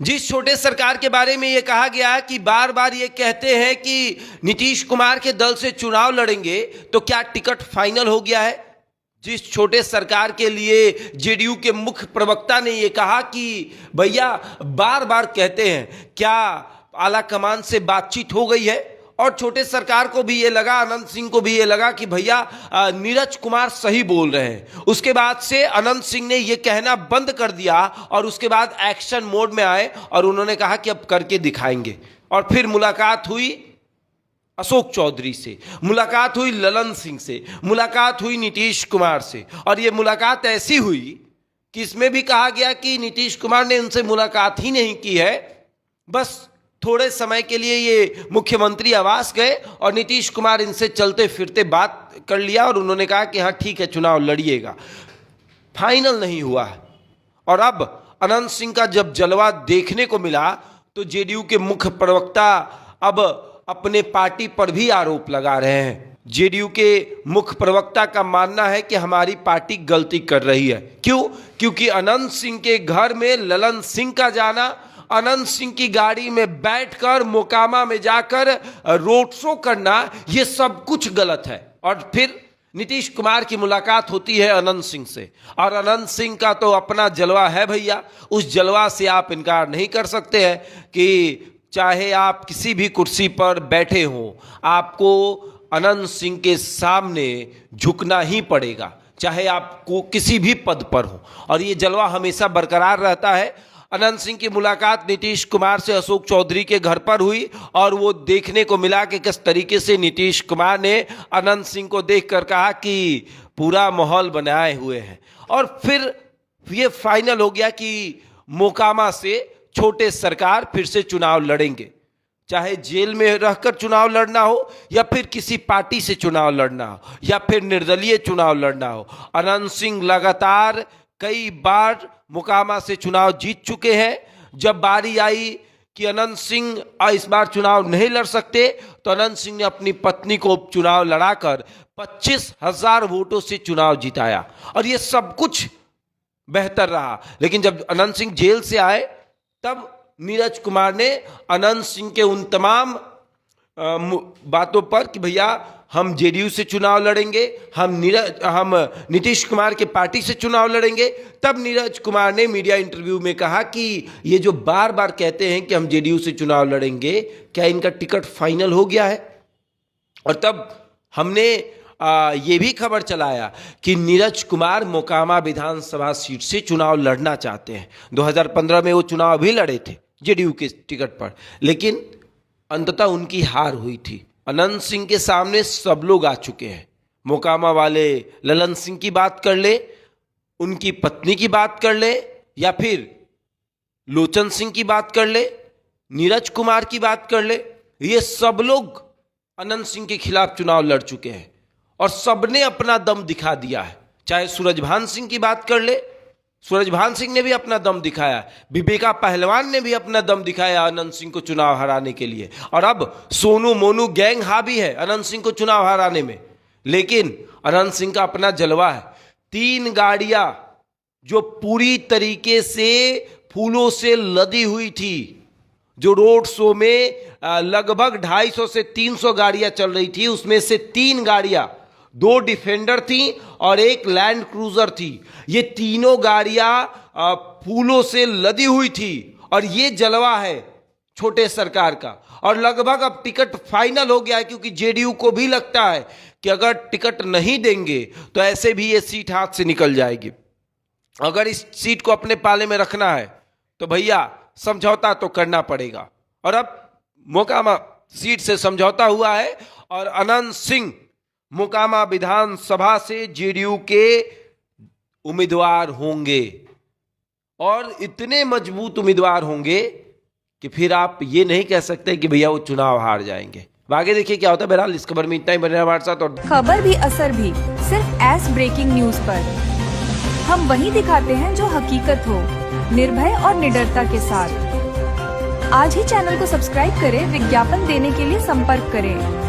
जिस छोटे सरकार के बारे में ये कहा गया कि बार बार ये कहते हैं कि नीतीश कुमार के दल से चुनाव लड़ेंगे, तो क्या टिकट फाइनल हो गया है? जिस छोटे सरकार के लिए जेडीयू के मुख्य प्रवक्ता ने ये कहा कि भैया बार बार कहते हैं, क्या आला कमान से बातचीत हो गई है? और छोटे सरकार को भी ये लगा, अनंत सिंह को भी ये लगा कि भैया नीरज कुमार सही बोल रहे हैं। उसके बाद से अनंत सिंह ने ये कहना बंद कर दिया और उसके बाद एक्शन मोड में आए और उन्होंने कहा कि अब करके दिखाएंगे। और फिर मुलाकात हुई अशोक चौधरी से, मुलाकात हुई ललन सिंह से, मुलाकात हुई नीतीश कुमार से। और ये मुलाकात ऐसी हुई कि इसमें भी कहा गया कि नीतीश कुमार ने उनसे मुलाकात ही नहीं की है, बस थोड़े समय के लिए ये मुख्यमंत्री आवास गए और नीतीश कुमार इनसे चलते फिरते बात कर लिया और उन्होंने कहा कि हाँ ठीक है, चुनाव लड़िएगा। फाइनल नहीं हुआ है। और अब अनंत सिंह का जब जलवा देखने को मिला तो जेडीयू के मुख्य प्रवक्ता अब अपने पार्टी पर भी आरोप लगा रहे हैं। जेडीयू के मुख्य प्रवक्ता का मानना है कि हमारी पार्टी गलती कर रही है। क्यों? क्योंकि अनंत सिंह के घर में ललन सिंह का जाना, अनंत सिंह की गाड़ी में बैठकर मोकामा में जाकर रोड शो करना, ये सब कुछ गलत है। और फिर नीतीश कुमार की मुलाकात होती है अनंत सिंह से, और अनंत सिंह का तो अपना जलवा है भैया। उस जलवा से आप इनकार नहीं कर सकते हैं कि चाहे आप किसी भी कुर्सी पर बैठे हों, आपको अनंत सिंह के सामने झुकना ही पड़ेगा, चाहे आपको किसी भी पद पर हो। और ये जलवा हमेशा बरकरार रहता है। अनंत सिंह की मुलाकात नीतीश कुमार से अशोक चौधरी के घर पर हुई और वो देखने को मिला कि किस तरीके से नीतीश कुमार ने अनंत सिंह को देखकर कहा कि पूरा माहौल बनाए हुए हैं। और फिर ये फाइनल हो गया कि मोकामा से छोटे सरकार फिर से चुनाव लड़ेंगे, चाहे जेल में रहकर चुनाव लड़ना हो या फिर किसी पार्टी से चुनाव लड़ना हो या फिर निर्दलीय चुनाव लड़ना हो। अनंत सिंह लगातार कई बार मोकामा से चुनाव जीत चुके हैं। जब बारी आई कि अनंत सिंह इस बार चुनाव नहीं लड़ सकते तो अनंत सिंह ने अपनी पत्नी को चुनाव लड़ाकर 25,000 वोटों से चुनाव जिताया और ये सब कुछ बेहतर रहा। लेकिन जब अनंत सिंह जेल से आए तब नीरज कुमार ने अनंत सिंह के उन तमाम बातों पर कि भैया हम जेडीयू से चुनाव लड़ेंगे, हम नीतीश कुमार के पार्टी से चुनाव लड़ेंगे, तब नीरज कुमार ने मीडिया इंटरव्यू में कहा कि ये जो बार बार कहते हैं कि हम जेडीयू से चुनाव लड़ेंगे, क्या इनका टिकट फाइनल हो गया है? और तब हमने ये भी खबर चलाया कि नीरज कुमार मोकामा विधानसभा सीट से चुनाव लड़ना चाहते हैं। 2015 में वो चुनाव भी लड़े थे जेडीयू के टिकट पर, लेकिन अंततः उनकी हार हुई थी। अनंत सिंह के सामने सब लोग आ चुके हैं। मोकामा वाले ललन सिंह की बात कर ले, उनकी पत्नी की बात कर ले, या फिर लोचन सिंह की बात कर ले, नीरज कुमार की बात कर ले, ये सब लोग अनंत सिंह के खिलाफ चुनाव लड़ चुके हैं और सबने अपना दम दिखा दिया है। चाहे सूरजभान सिंह की बात कर ले, सूरजभान सिंह ने भी अपना दम दिखाया, विवेका पहलवान ने भी अपना दम दिखाया अनंत सिंह को चुनाव हराने के लिए, और अब सोनू मोनू गैंग हावी है अनंत सिंह को चुनाव हराने में। लेकिन अनंत सिंह का अपना जलवा है। 3 गाड़ियां जो पूरी तरीके से फूलों से लदी हुई थी, जो रोड शो में लगभग 250 से 300 गाड़ियां चल रही थी, उसमें से 3 गाड़ियां, 2 डिफेंडर थी और 1 लैंड क्रूजर थी। ये तीनों गाड़ियां फूलों से लदी हुई थी और ये जलवा है छोटे सरकार का। और लगभग अब टिकट फाइनल हो गया है, क्योंकि जेडीयू को भी लगता है कि अगर टिकट नहीं देंगे तो ऐसे भी ये सीट हाथ से निकल जाएगी। अगर इस सीट को अपने पाले में रखना है तो भैया समझौता तो करना पड़ेगा। और अब मोकामा सीट से समझौता हुआ है और अनंत सिंह मोकामा विधानसभा से जेडीयू के उम्मीदवार होंगे, और इतने मजबूत उम्मीदवार होंगे कि फिर आप ये नहीं कह सकते कि भैया वो चुनाव हार जाएंगे। आगे देखिए क्या होता है। बहरहाल इस खबर में इतना ही। बने हमारे साथ। और खबर भी असर भी सिर्फ एस ब्रेकिंग न्यूज पर। हम वही दिखाते हैं जो हकीकत हो, निर्भय और निडरता के साथ। आज ही चैनल को सब्सक्राइब करें। विज्ञापन देने के लिए संपर्क करें।